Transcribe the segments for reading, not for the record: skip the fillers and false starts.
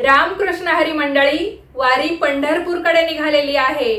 रामकृष्ण हरी मंडळी, वारी पंढरपूरकडे निघालेली आहे।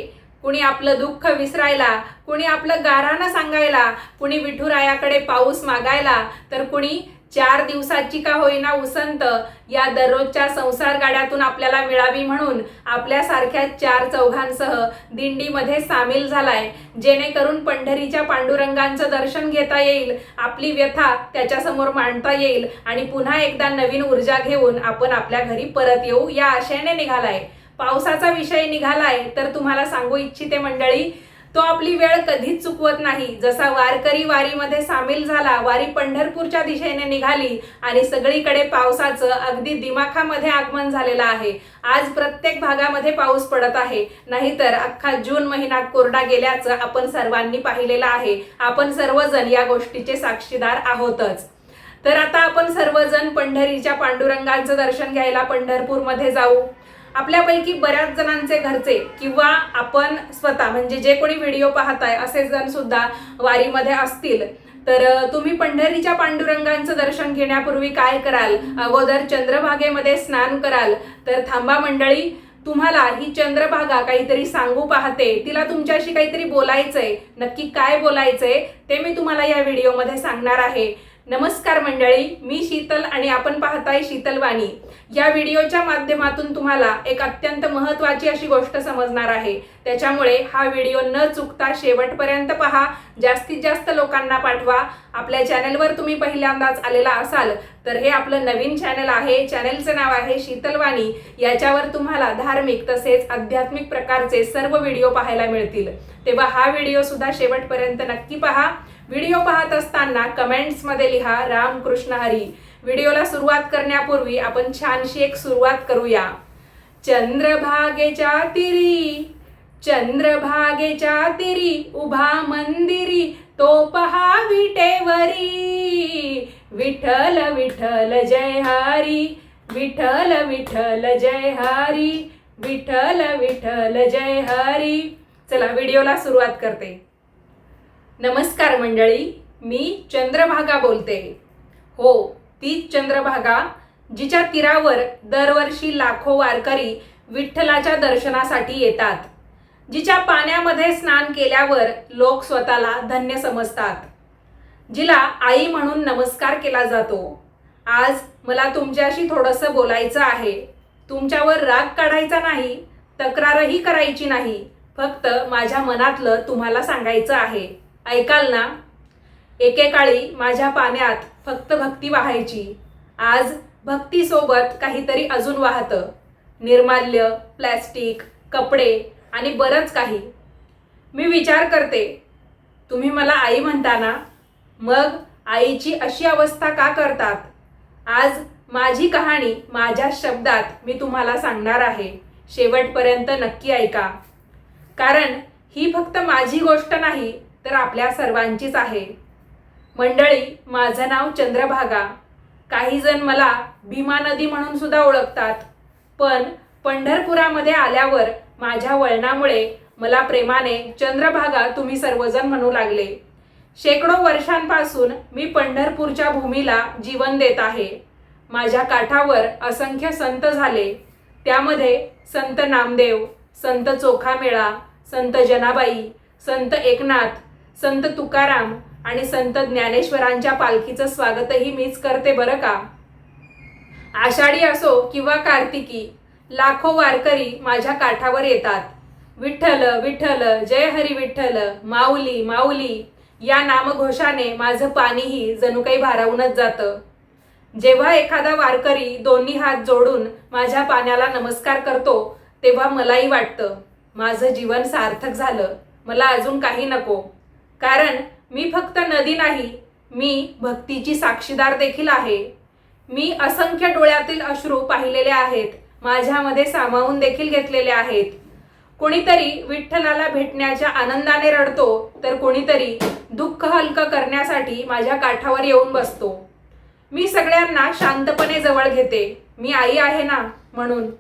कुणी आपलं दुःख विसरायला, कुणी आपलं गाऱ्हाणं सांगायला, कुणी विठुरायाकडे पाऊस मागायला, तर कुणी 4 दिवसाची का होईना उसंत या दररोजच्या संसार गाड्यातून आपल्याला मिळावी म्हणून आपल्यासारख्या 4 चौघांसह दिंडीमध्ये सामील झालाय, जेणेकरून पंढरीच्या पांडुरंगांचं दर्शन घेता येईल, आपली व्यथा त्याच्यासमोर मांडता येईल आणि पुन्हा एकदा नवीन ऊर्जा घेऊन आपण आपल्या घरी परत येऊ या आशेने निघालाय। पावसाचा विषय निघालाय तर तुम्हाला सांगू इच्छिते मंडळी, तो आपली वेळ कधीच चुकवत नाही। जसा वारकरी वारीमध्ये सामील झाला, वारी पंढरपूरच्या दिशेने निघाली आणि सगळीकडे पावसाचं अगदी दिमाखामध्ये आगमन झालेलं आहे। आज प्रत्येक भागामध्ये पाऊस पडत आहे, नाहीतर अख्खा जून महिना कोरडा गेल्याचं आपण सर्वांनी पाहिलेलं आहे। आपण सर्वजण या गोष्टीचे साक्षीदार आहोतच। तर आता आपण सर्वजण पंढरीच्या पांडुरंगाचं दर्शन घ्यायला पंढरपूरमध्ये जाऊ। आपल्यापैकी बऱ्याच जणांचे घरचे किंवा आपण स्वतः म्हणजे जे कोणी व्हिडिओ पाहताय असे जण सुद्धा वारीमध्ये असतील, तर तुम्ही पंढरीच्या पांडुरंगांचं दर्शन घेण्यापूर्वी काय कराल? अगोदर चंद्रभागेमध्ये स्नान कराल। तर थांबा मंडळी, तुम्हाला ही चंद्रभागा काहीतरी सांगू पाहते, तिला तुमच्याशी काहीतरी बोलायचंय। नक्की काय बोलायचंय ते मी तुम्हाला या व्हिडिओमध्ये सांगणार आहे। नमस्कार मंडळी, मी शीतल आणि आपण पाहताय शीतलवाणी। या व्हिडिओच्या माध्यमातून तुम्हाला एक अत्यंत महत्त्वाची अशी गोष्ट समजणार आहे, त्याच्यामुळे हा व्हिडिओ न चुकता शेवटपर्यंत पहा, जास्तीत जास्त लोकांना पाठवा। आपल्या चॅनलवर तुम्ही पहिल्यांदाच आलेला असाल तर हे आपलं नवीन चॅनल आहे, चॅनलचं नाव आहे शीतलवाणी। याच्यावर तुम्हाला धार्मिक तसेच आध्यात्मिक प्रकारचे सर्व व्हिडिओ पाहायला मिळतील, तेव्हा हा व्हिडिओ सुद्धा शेवटपर्यंत नक्की पहा। व्हिडिओ पाहत असताना कमेंट्स मध्ये लिहा रामकृष्ण हरी। व्हिडिओला सुरुवात करण्यापूर्वी आपण छानशी एक सुरुवात करूया। चंद्रभागेच्या तिरी, चंद्रभागेच्या तिरी उभा मंदिरी, तो पहा विटेवरी। विठ्ठल विठ्ठल जय हरी, विठ्ठल विठ्ठल जय हरी, विठ्ठल विठ्ठल जय हरी। चला व्हिडिओला सुरुवात करते। नमस्कार मंडळी, मी चंद्रभागा बोलते। हो, तीच चंद्रभागा जिच्या तीरावर दरवर्षी लाखो वारकरी विठ्ठलाच्या दर्शनासाठी येतात, जिच्या पाण्यामध्ये स्नान केल्यावर लोक स्वतःला धन्य समजतात, जिला आई म्हणून नमस्कार केला जातो। आज मला तुमच्याशी थोडंसं बोलायचं आहे। तुमच्यावर राग काढायचा नाही, तक्रारही करायची नाही, फक्त माझ्या मनातलं तुम्हाला सांगायचं आहे। ऐकाल ना? एकेकाळी माझ्या पाण्यात फक्त भक्ती वाहायची, आज भक्तीसोबत काहीतरी अजून वाहतं, निर्माल्य, प्लॅस्टिक, कपडे आणि बरंच काही। मी विचार करते, तुम्ही मला आई म्हणता ना, मग आईची अशी अवस्था का करतात? आज माझी कहाणी माझ्या शब्दात मी तुम्हाला सांगणार आहे, शेवटपर्यंत नक्की ऐका, कारण ही फक्त माझी गोष्ट नाही तर आपल्या सर्वांचीच आहे। मंडळी, माझं नाव चंद्रभागा, काही जण मला भीमा नदी म्हणून सुद्धा ओळखतात, पण पंढरपुरामध्ये आल्यावर माझ्या वळणामुळे मला प्रेमाने चंद्रभागा तुम्ही सर्वजण म्हणू लागले। शेकडो वर्षांपासून मी पंढरपूरच्या भूमीला जीवन देत आहे। माझ्या काठावर असंख्य संत झाले, त्यामध्ये संत नामदेव, संत चोखामेळा, संत जनाबाई, संत एकनाथ, संत तुकाराम आणि संत ज्ञानेश्वरांच्या पालखीचं स्वागतही मीच करते बरं का। आषाढी असो किंवा कार्तिकी, लाखो वारकरी माझ्या काठावर येतात। विठ्ठल विठ्ठल जय हरी विठ्ठल, माऊली माऊली या नामघोषाने माझं पाणीही जणू काही भारावूनच जातं। जेव्हा एखादा वारकरी दोन्ही हात जोडून माझ्या पाण्याला नमस्कार करतो, तेव्हा मलाही वाटतं माझं जीवन सार्थक झालं, मला अजून काही नको। कारण मी फक्त नदी नाही, मी भक्तीची साक्षीदार देखील आहे। मी असंख्य डोळ्यातील अश्रू पाहिलेले आहेत, माझ्यामध्ये सामावून देखील घेतलेले आहेत। कोणीतरी विठ्ठलाला भेटण्याच्या आनंदाने रडतो, तर कोणीतरी दुःख हलकं करण्यासाठी माझ्या काठावर येऊन बसतो। मी सगळ्यांना शांतपणे जवळ घेते, मी आई आहे ना म्हणून।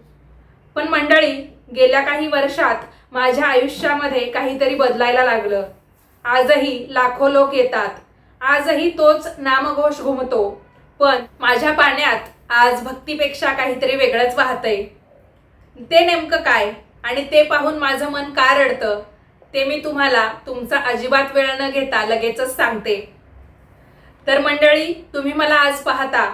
पण मंडळी, गेल्या काही वर्षात माझ्या आयुष्यामध्ये काहीतरी बदलायला लागलं। आजही लाखो लोक येतात, आजही तोच नामघोष घुमतो, पण माझ्या पाण्यात आज भक्तीपेक्षा काहीतरी वेगळंच वाहतंय. ते नेमकं काय आणि ते पाहून माझं मन का रडतं ते मी तुम्हाला तुमचा अजिबात वेळ न घेता लगेचच सांगते. तर मंडळी, तुम्ही मला आज पाहता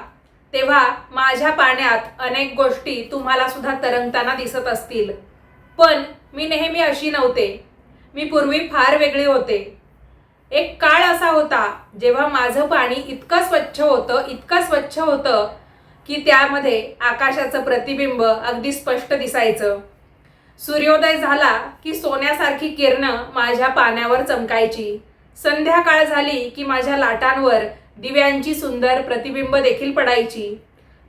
तेव्हा माझ्या पाण्यात अनेक गोष्टी तुम्हाला सुद्धा तरंगताना दिसत असतील. पण मी नेहमी अशी नव्हते. मी पूर्वी फार वेगळी होते. एक काळ असा होता जेव्हा माझं पाणी इतकं स्वच्छ होतं की त्यामध्ये आकाशाचं प्रतिबिंब अगदी स्पष्ट दिसायचं. सूर्योदय झाला की सोन्यासारखी किरणं माझ्या पाण्यावर चमकायची. संध्याकाळ झाली की माझ्या लाटांवर दिव्यांची सुंदर प्रतिबिंब देखील पडायची.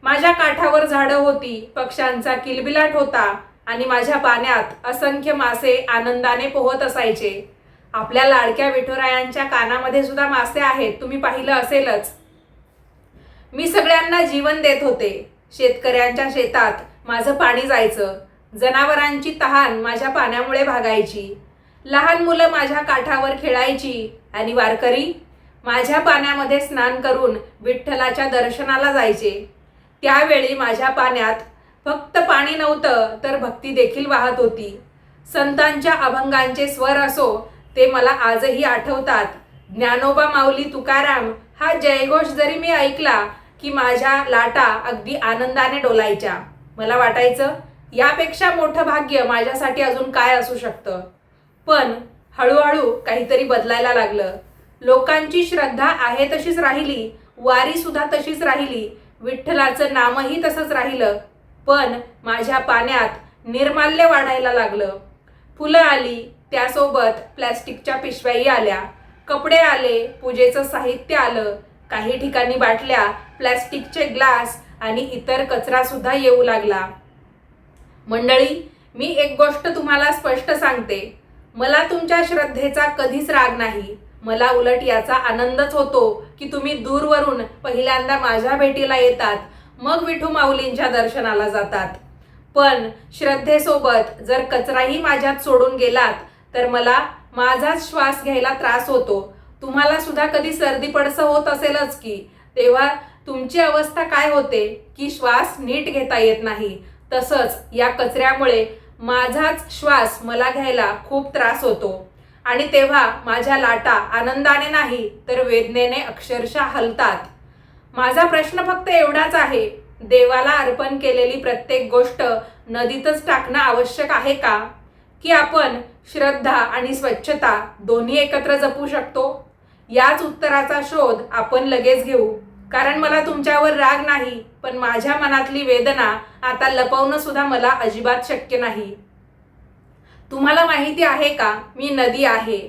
माझ्या काठावर झाडं होती, पक्ष्यांचा किलबिलाट होता आणि माझ्या पाण्यात असंख्य मासे आनंदाने पोहत असायचे. आपल्या लाडक्या विठुरायांच्या कानामध्ये सुद्धा मासे आहेत, तुम्ही पाहिलं असेलच. मी सगळ्यांना जीवन देत होते. शेतकऱ्यांच्या शेतात माझं पाणी जायचं. जनावरांची तहान माझ्या पाण्यामुळे भागायची. लहान मुलं माझ्या काठावर खेळायची आणि वारकरी माझ्या पाण्यामध्ये स्नान करून विठ्ठलाच्या दर्शनाला जायचे. त्यावेळी माझ्या पाण्यात फक्त पाणी नव्हतं तर भक्ती देखील वाहत होती. संतांच्या अभंगांचे स्वर असो ते मला आजही आठवतात. ज्ञानोबा माऊली तुकाराम हा जयघोष जरी मी ऐकला की माझ्या लाटा अगदी आनंदाने डोलायच्या. मला वाटायचं यापेक्षा मोठं भाग्य माझ्यासाठी अजून काय असू शकतं. पण हळूहळू काहीतरी बदलायला लागलं. लोकांची श्रद्धा आहे तशीच राहिली, वारी सुद्धा तशीच राहिली, विठ्ठलाचं नामही तसंच राहिलं. पण माझ्या पाण्यात निर्माल्य वाढायला लागलं. फुलं आली, त्यासोबत प्लॅस्टिकच्या पिशव्याही आल्या. कपडे आले, पूजेचं साहित्य आलं. काही ठिकाणी बाटल्या, प्लॅस्टिकचे ग्लास आणि इतर कचरा सुद्धा येऊ लागला. मंडळी, मी एक गोष्ट तुम्हाला स्पष्ट सांगते. मला तुमच्या श्रद्धेचा कधीच राग नाही. मला उलट याचा आनंदच होतो की तुम्ही दूरवरून पहिल्यांदा माझ्या भेटीला येतात, मग विठू माऊलींच्या दर्शनाला जातात. पण श्रद्धेसोबत जर कचराही माझ्यात सोडून गेलात तर मला माझाच श्वास घ्यायला त्रास होतो. तुम्हाला सुद्धा कधी सर्दी पडसं होत असेलच की, तेव्हा तुमची अवस्था काय होते की श्वास नीट घेता येत नाही. तसंच या कचऱ्यामुळे माझाच श्वास मला घ्यायला खूप त्रास होतो आणि तेव्हा माझ्या लाटा आनंदाने नाही तर वेदनेने अक्षरशः हलतात. माझा प्रश्न फक्त एवढाच आहे, देवाला अर्पण केलेली प्रत्येक गोष्ट नदीतच टाकणं आवश्यक आहे का? की आपण श्रद्धा आणि स्वच्छता दोन्ही एकत्र जपू शकतो? याच उत्तराचा शोध आपण लगेच घेऊ. कारण मला तुमच्यावर राग नाही, पण माझ्या मनातली वेदना आता लपवणं सुद्धा मला अजिबात शक्य नाही. तुम्हाला माहिती आहे का, मी नदी आहे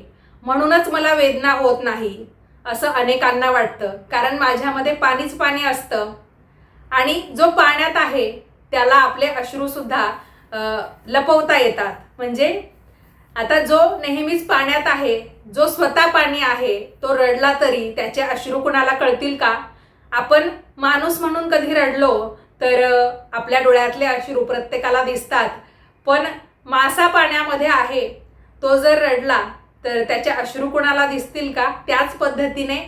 म्हणूनच मला वेदना होत नाही असं अनेकांना वाटतं. कारण माझ्यामध्ये पाणीच पाणी असतं आणि जो पाण्यात आहे त्याला आपले अश्रूसुद्धा लपवता येतात. म्हणजे आता जो नेहमीच पाण्यात आहे, जो स्वतः पाणी आहे, तो रडला तरी त्याचे अश्रू कुणाला कळतील का? आपण माणूस म्हणून कधी रडलो तर आपल्या डोळ्यातले अश्रू प्रत्येकाला दिसतात. पण मासा पाण्यामध्ये आहे, तो जर रडला तर त्याचे अश्रू कुणाला दिसतील का? त्याच पद्धतीने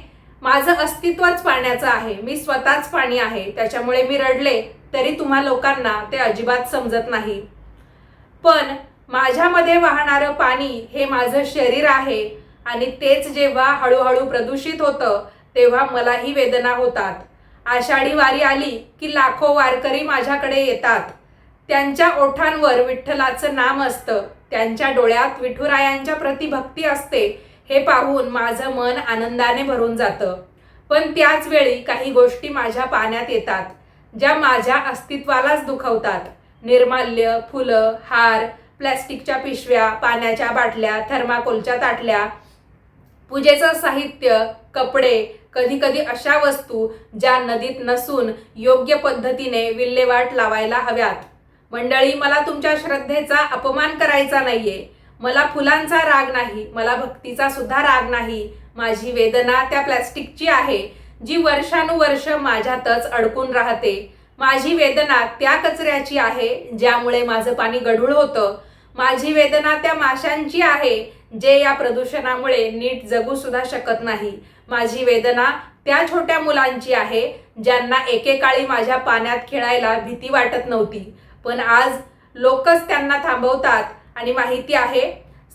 माझं अस्तित्वच पाण्याचं आहे. मी स्वतःच पाणी आहे, त्याच्यामुळे मी रडले तरी तुम्हा लोकांना ते अजिबात समजत नाही. पण माझ्यामध्ये वाहणारं पाणी हे माझं शरीर आहे आणि तेच जेव्हा हळूहळू प्रदूषित होतं तेव्हा मलाही वेदना होतात. आषाढी वारी आली की लाखो वारकरी माझ्याकडे येतात. त्यांच्या ओठांवर विठ्ठलाचं नाम असतं, त्यांच्या डोळ्यात विठुरायांच्या प्रति भक्ती असते. हे पाहून माझं मन आनंदाने भरून जातं. पण त्याच वेळी काही गोष्टी माझ्या पाण्यात येतात ज्या माझ्या अस्तित्वालाच दुखवतात. निर्माल्य, फुलं, हार, प्लॅस्टिकच्या पिशव्या, पाण्याच्या बाटल्या, थर्माकोलच्या ताटल्या, पूजेचं साहित्य, कपडे, कधी कधी अशा वस्तू ज्या नदीत नसून योग्य पद्धतीने विल्हेवाट लावायला हव्यात. मंडळी, मला तुमच्या श्रद्धेचा अपमान करायचा नाहीये. मला फुलांचा राग नाही, मला भक्तीचा सुद्धा राग नाही. माझी वेदना त्या प्लॅस्टिकची आहे जी वर्षानुवर्ष माझ्यातच अडकून राहते. माझी वेदना त्या कचऱ्याची आहे ज्यामुळे माझं पाणी गढूळ होतं. माझी वेदना त्या माशांची आहे जे या प्रदूषणामुळे नीट जगू सुद्धा शकत नाही. माझी वेदना त्या छोट्या मुलांची आहे ज्यांना एकेकाळी माझ्या पाण्यात खेळायला भीती वाटत नव्हती, पण आज लोकच त्यांना थांबवतात. आणि माहिती आहे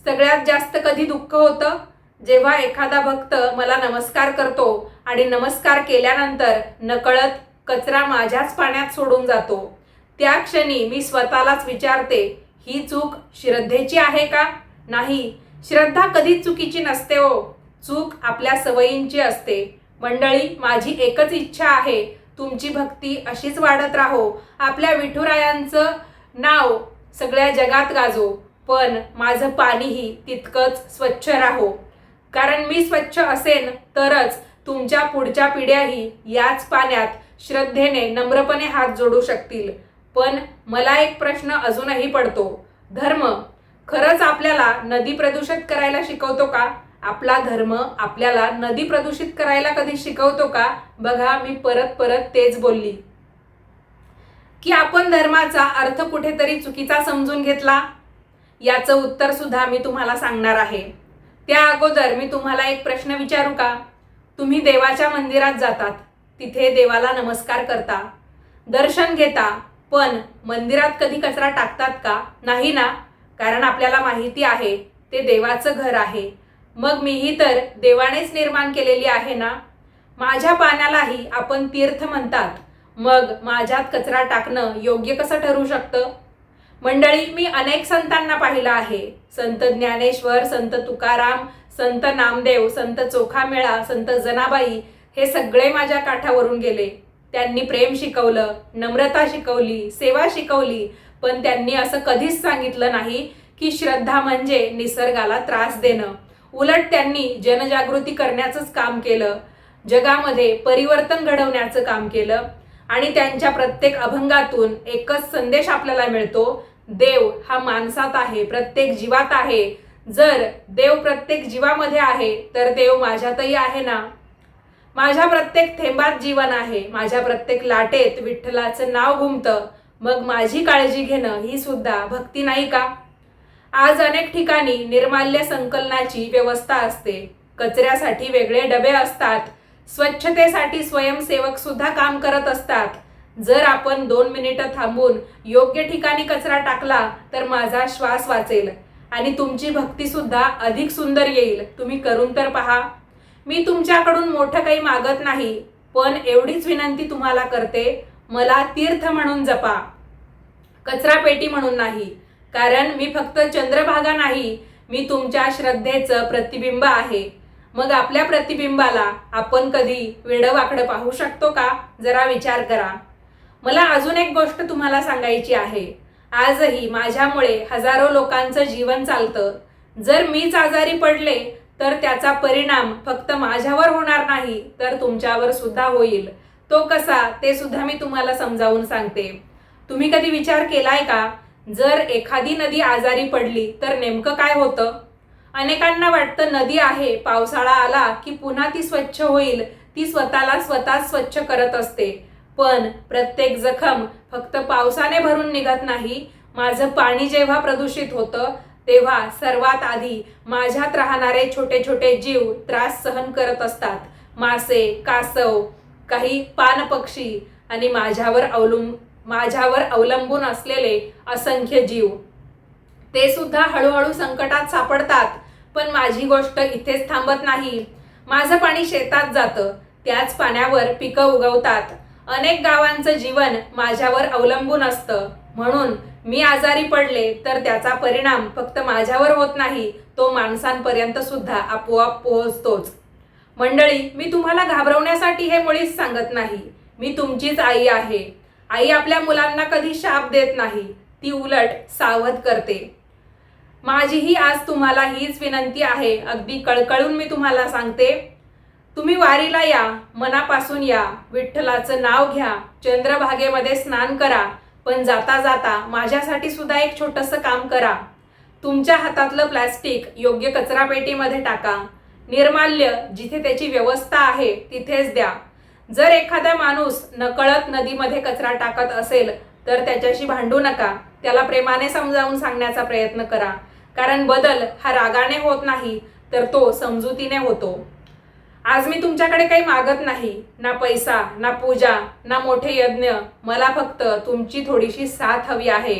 सगळ्यात जास्त कधी दुःख होतं, जेव्हा एखादा भक्त मला नमस्कार करतो आणि नमस्कार केल्यानंतर नकळत कचरा माझ्याच पाण्यात सोडून जातो. त्या क्षणी मी स्वतःलाच विचारते, ही चूक श्रद्धेची आहे का? नाही, श्रद्धा कधीच चुकीची नसते हो, चूक आपल्या सवयींची असते. मंडळी, माझी एकच इच्छा आहे, तुमची भक्ती अशीच वाढत राहो, आपल्या विठुरायांचं नाव सगळ्या जगात गाजो, पण माझं पाणीही तितकंच स्वच्छ राहो. कारण मी स्वच्छ असेन तरच तुमच्या पुढच्या पिढ्याही याच पाण्यात श्रद्धेने नम्रपणे हात जोडू शकतील. पण मला एक प्रश्न अजूनही पडतो, धर्म खरंच आपल्याला नदी प्रदूषित करायला शिकवतो का? आपला धर्म आपल्याला नदी प्रदूषित करायला कधी शिकवतो का? बघा, मी परत तेच बोलली की आपण धर्माचा अर्थ कुठेतरी चुकीचा समजून घेतला. याचं उत्तर सुद्धा मी तुम्हाला सांगणार आहे. त्या अगोदर मी तुम्हाला एक प्रश्न विचारू का? तुम्ही देवाच्या मंदिरात जातात, तिथे देवाला नमस्कार करता, दर्शन घेता, पण मंदिरात कधी कचरा टाकतात का? नाही ना, कारण आपल्याला माहिती आहे ते देवाचं घर आहे. मग मीही तर देवानेच निर्माण केलेली आहे ना. माझ्या पाण्यालाही आपण तीर्थ म्हणतात, मग माझ्यात कचरा टाकणं योग्य कसं ठरू शकतं? मंडळी, मी अनेक संतांना पाहिलं आहे. संत ज्ञानेश्वर, संत तुकाराम, संत नामदेव, संत चोखामेळा, संत जनाबाई हे सगळे माझ्या काठावरून गेले. त्यांनी प्रेम शिकवलं, नम्रता शिकवली, सेवा शिकवली, पण त्यांनी असं कधीच सांगितलं नाही की श्रद्धा म्हणजे निसर्गाला त्रास देणं. उलट त्यांनी जनजागृती करण्याचंच काम केलं, जगामध्ये परिवर्तन घडवण्याचं काम केलं. आणि त्यांच्या प्रत्येक अभंगातून एकच संदेश आपल्याला मिळतो, देव हा माणसात आहे, प्रत्येक जीवात आहे. जर देव प्रत्येक जीवामध्ये आहे तर देव माझ्यातही आहे ना. माझ्या प्रत्येक थेंबात जीवन आहे, माझ्या प्रत्येक लाटेत विठ्ठलाचं नाव घुमतं. मग माझी काळजी घेणं ही सुद्धा भक्ती नाही का? आज अनेक ठिकाणी निर्माल्य संकलनाची व्यवस्था असते, कचऱ्यासाठी वेगळे डबे असतात, स्वच्छतेसाठी स्वयंसेवक सुद्धा काम करत असतात. जर आपण 2 मिनिटं थांबून योग्य ठिकाणी कचरा टाकला तर माझा श्वास वाचेल आणि तुमची भक्ती सुद्धा अधिक सुंदर येईल. तुम्ही करून तर पहा. मी तुमच्याकडून मोठं काही मागत नाही, पण एवढीच विनंती तुम्हाला करते, मला तीर्थ म्हणून जपा, कचरा पेटी म्हणून नाही. कारण मी फक्त चंद्रभागा नाही, मी तुमच्या श्रद्धेचं प्रतिबिंब आहे. मग आपल्या प्रतिबिंबाला आपण कधी वेडवाकडं पाहू शकतो का? जरा विचार करा. मला अजून एक गोष्ट तुम्हाला सांगायची आहे. आजही माझ्यामुळे हजारो लोकांचं जीवन चालतं. जर मीच आजारी पडले तर त्याचा परिणाम फक्त माझ्यावर होणार नाही, तर तुमच्यावर सुद्धा होईल. तो कसा ते सुद्धा मी तुम्हाला समजावून सांगते. तुम्ही कधी विचार केलाय का, जर एखादी नदी आजारी पडली तर नेमकं काय होतं? अनेकांना वाटतं नदी आहे, पावसाळा आला की पुन्हा ती स्वच्छ होईल, ती स्वतःला स्वतःच स्वच्छ करत असते. पण प्रत्येक जखम फक्त पावसाने भरून निघत नाही. माझं पाणी जेव्हा प्रदूषित होतं तेव्हा सर्वात आधी माझ्यात राहणारे छोटे छोटे जीव त्रास सहन करत असतात. मासे, कासव, काही पाणपक्षी आणि माझ्यावर अवलंबून असलेले असंख्य जीव, ते सुद्धा हळूहळू संकटात सापडतात. पण माझी गोष्ट इथेच थांबत नाही. माझं पाणी शेतात जातं, त्याच पाण्यावर पिकं उगवतात. अनेक गावांचं जीवन माझ्यावर अवलंबून असतं. म्हणून मी आजारी पडले तर त्याचा परिणाम फक्त माझ्यावर होत नाही, तो माणसांपर्यंत सुद्धा आपोआप पोहोचतोच. मंडळी, मी तुम्हाला घाबरवण्यासाठी हे मुळीच सांगत नाही. मी तुमचीच आई आहे. आई आपल्या मुलांना कधी शाप देत नाही, ती उलट सावध करते. माझीही आज तुम्हाला हीच विनंती आहे. अगदी कळकळून मी तुम्हाला सांगते, तुम्ही वारीला या, मनापासून या, विठ्ठलाचं नाव घ्या, चंद्रभागेमध्ये स्नान करा, पण जाता जाता माझ्यासाठी सुद्धा एक छोटंसं काम करा. तुमच्या हातातलं प्लॅस्टिक योग्य कचरा पेटीमध्ये टाका. निर्माल्य जिथे त्याची व्यवस्था आहे तिथेच द्या. जर एखादा माणूस नकळत नदीमध्ये कचरा टाकत असेल तर त्याच्याशी भांडू नका, त्याला प्रेमाने समजावून सांगण्याचा प्रयत्न करा. कारण बदल हा रागाने होत नाही, तर तो समजुतीने होतो. आज मी तुमच्याकडे काही मागत नाही, ना पैसा, ना पूजा, ना मोठे यज्ञ. मला फक्त तुमची थोडीशी साथ हवी आहे.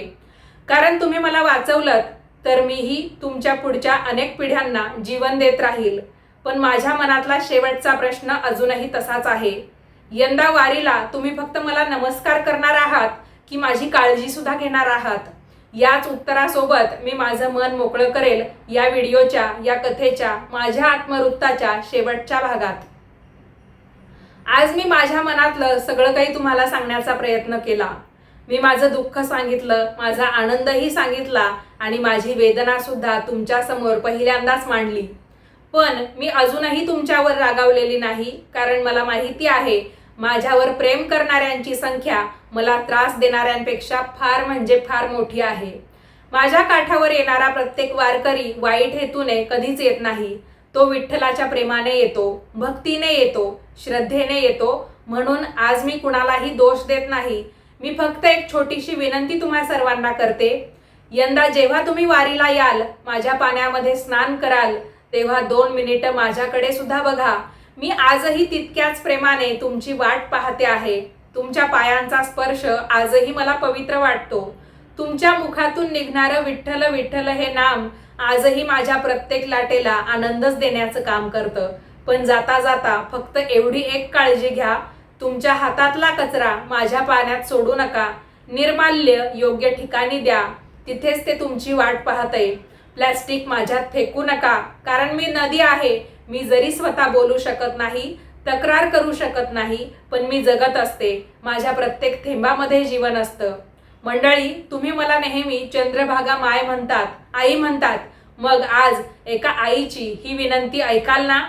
कारण तुम्ही मला वाचवलत तर मीही तुमच्या पुढच्या अनेक पिढ्यांना जीवन देत राहील. पण माझ्या मनातला शेवटचा प्रश्न अजूनही तसाच आहे. यंदा वारीला तुम्ही फक्त मला नमस्कार करणार आहात की माझी काळजी सुद्धा घेणार आहात? याच उत्तरासोबत मी माझं मन मोकळं करेल या व्हिडिओच्या, या कथेच्या, माझ्या आत्मवृत्ताच्या शेवटच्या भागात. आज मी माझ्या मनातलं सगळं काही तुम्हाला सांगण्याचा प्रयत्न केला. मी माझं दुःख सांगितलं, माझा आनंदही सांगितला आणि माझी वेदना सुद्धा तुमच्या समोर पहिल्यांदाच मांडली. पण मी अजूनही तुमच्यावर रागावलेली नाही, कारण मला माहिती आहे माझ्यावर प्रेम करणाऱ्यांची संख्या मला त्रास देणाऱ्यांपेक्षा फार म्हणजे फार मोठी आहे. माझ्या काठावर येणारा प्रत्येक वारकरी वाईट हेतूने कधीच येत नाही. तो विठ्ठलाच्या प्रेमाने येतो, भक्तीने येतो, श्रद्धेने येतो. म्हणून आज मी कुणालाही दोष देत नाही. मी फक्त एक छोटीशी विनंती तुम्हा सर्वांना करते. यंदा जेव्हा तुम्ही वारीला याल, माझ्या पाण्यामध्ये स्नान कराल, तेव्हा 2 मिनिटं माझ्याकडे सुद्धा बघा. मी आजही तितक्याच प्रेमाने तुमची वाट पाहते आहे. तुमच्या पायांचा स्पर्श आजही मला पवित्र वाटतो. तुमच्या मुखातून निघणारं विठ्ठल विठ्ठल हे नाम आजही माझ्या प्रत्येक लाटेला आनंदच देण्याचं काम करतं. पण जाता जाता फक्त एवढी एक काळजी घ्या, तुमच्या हातातला कचरा माझ्या पाण्यात सोडू नका. निर्माल्य योग्य ठिकाणी द्या, तिथेच ते तुमची वाट पाहतंय. प्लॅस्टिक माझ्यात फेकू नका, कारण मी नदी आहे. मी जरी स्वतः बोलू शकत नाही, तक्रार करू शकत नाही, पण मी जगत असते. माझ्या प्रत्येक थेंबामध्ये जीवन असतं. मंडळी, तुम्ही मला नेहमी चंद्रभागा माय म्हणतात, आई म्हणतात. मग आज एका आईची ही विनंती ऐकाल ना?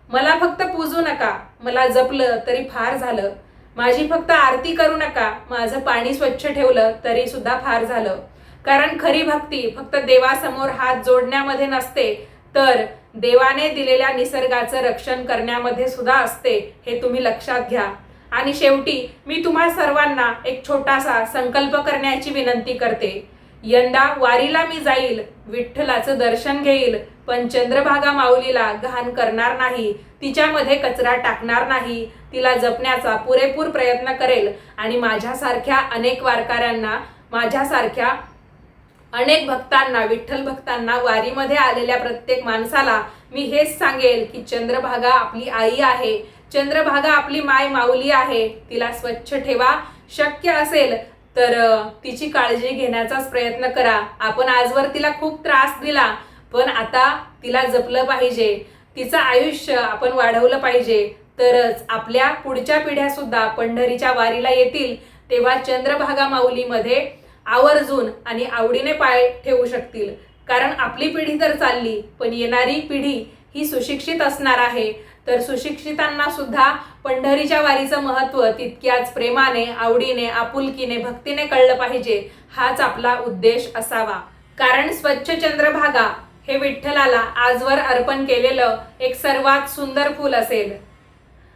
मला फक्त पूजू नका, मला जपलं तरी फार झालं. माझी फक्त आरती करू नका, माझं पाणी स्वच्छ ठेवलं तरी सुद्धा फार झालं. कारण खरी भक्ती फक्त देवासमोर हात जोडण्यामध्ये नसते, तर देवाने दिलेल्या निसर्गाचं रक्षण करण्यामध्ये सुद्धा असते. हे तुम्ही लक्षात घ्या. आणि शेवटी मी तुम्हा सर्वांना एक छोटासा संकल्प करण्याची विनंती करते. यंदा वारीला मी जाईल, विठ्ठलाचं दर्शन घेईल, पण चंद्रभागा माऊलीला घाण करणार नाही, तिच्यामध्ये कचरा टाकणार नाही, तिला जपण्याचा पुरेपूर प्रयत्न करेल. आणि माझ्यासारख्या अनेक वारकऱ्यांना, माझ्यासारख्या अनेक भक्तांना, विठ्ठल भक्तांना, वारीमध्ये आलेल्या प्रत्येक माणसाला मी हेच सांगेल की चंद्रभागा आपली आई आहे, चंद्रभागा आपली माय माऊली आहे. तिला स्वच्छ ठेवा. शक्य असेल तर तिची काळजी घेण्याचाच प्रयत्न करा. आपण आजवर तिला खूप त्रास दिला, पण आता तिला जपलं पाहिजे. तिचं आयुष्य आपण वाढवलं पाहिजे. तरच आपल्या पुढच्या पिढ्या सुद्धा पंढरीच्या वारीला येतील, तेव्हा चंद्रभागा माऊलीमध्ये आवर्जून आणि आवडीने पाय ठेवू शकतील. कारण आपली पिढी तर चालली, पण येणारी पिढी ही सुशिक्षित असणार आहे. तर सुशिक्षितांना सुद्धा पंढरीच्या वारीचं महत्त्व तितक्याच प्रेमाने, आवडीने, आपुलकीने, भक्तीने कळलं पाहिजे. हाच आपला उद्देश असावा. कारण स्वच्छ चंद्रभागा हे विठ्ठलाला आजवर अर्पण केलेलं एक सर्वात सुंदर फूल असेल.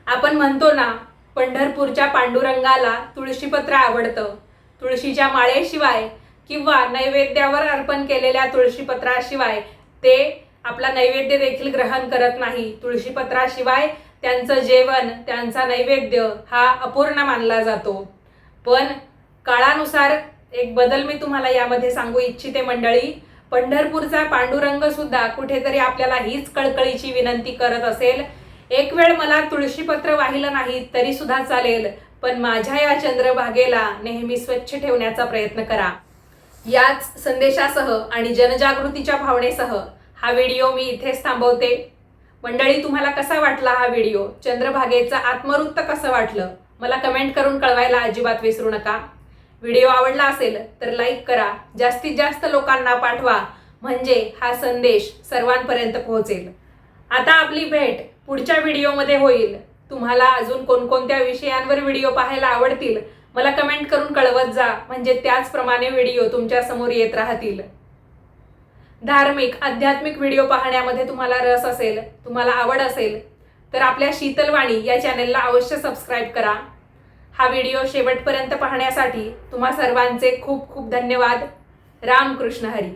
आपण म्हणतो ना, पंढरपूरच्या पांडुरंगाला तुळशीपत्र आवडतं. तुळशीच्या माळेशिवाय किंवा नैवेद्यावर अर्पण केलेल्या तुळशीपत्राशिवाय ते आपला नैवेद्य देखील ग्रहण करत नाही. तुळशीपत्राशिवाय त्यांचं जेवण, त्यांचा नैवेद्य हा अपूर्ण मानला जातो. पण काळानुसार एक बदल मी तुम्हाला यामध्ये सांगू इच्छिते मंडळी. पंढरपूरचा पांडुरंग सुद्धा कुठेतरी आपल्याला हीच कळकळीची विनंती करत असेल. एक वेळ मला तुळशीपत्र वाहिलं नाही तरी सुद्धा चालेल, पण माझ्या या चंद्रभागेला नेहमी स्वच्छ ठेवण्याचा प्रयत्न करा. याच संदेशासह आणि जनजागृतीच्या भावनेसह हा व्हिडिओ मी इथेच थांबवते. मंडळी, तुम्हाला कसा वाटला हा व्हिडिओ? चंद्रभागेचं आत्मवृत्त कसं वाटलं? मला कमेंट करून कळवायला अजिबात विसरू नका. व्हिडिओ आवडला असेल तर लाईक करा, जास्तीत जास्त लोकांना पाठवा, म्हणजे हा संदेश सर्वांपर्यंत पोहोचेल. आता आपली भेट पुढच्या व्हिडिओमध्ये होईल. तुम्हाला अजून कोणकोणत्या विषयांवर व्हिडिओ पाहायला आवडतील मला कमेंट करून कळवत जा, म्हणजे त्याचप्रमाणे व्हिडिओ तुमच्या समोर येत राहतील. धार्मिक, आध्यात्मिक व्हिडिओ पाहण्यामध्ये तुम्हाला रस असेल, तुम्हाला आवड असेल तर आपल्या शीतलवाणी या चॅनलला अवश्य सबस्क्राईब करा. हा व्हिडिओ शेवटपर्यंत पाहण्यासाठी तुम्हा सर्वांचे खूप खूप धन्यवाद. रामकृष्ण हरी.